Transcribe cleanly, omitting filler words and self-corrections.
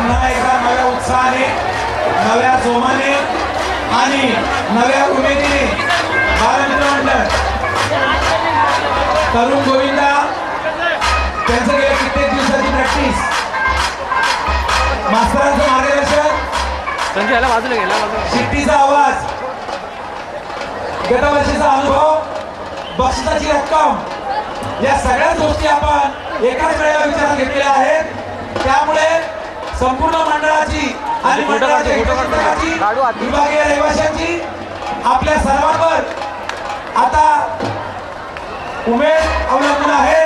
पुन्हा एकदा नव्या उत्साहाने, नव्या जोमाने आणि नव्या उमेदीने बालमित्र मंडळ तरुण गोविंदा त्यांचं गेल्या कित्येक दिवसाची प्रॅक्टिस, मास्तरांचं मार्गदर्शन, शिट्टीचा आवाज, गतवर्षीचा अनुभव, बक्षिसाची रक्कम, या सगळ्याच गोष्टी आपण एकाच वेळेला विचारात घेतलेल्या आहेत। त्यामुळे संपूर्ण मंडळाची आणि मंडळाच्या विभागीय रहिवाशांची आपल्या सर्वांवर आता उमेद अवलंबून आहे।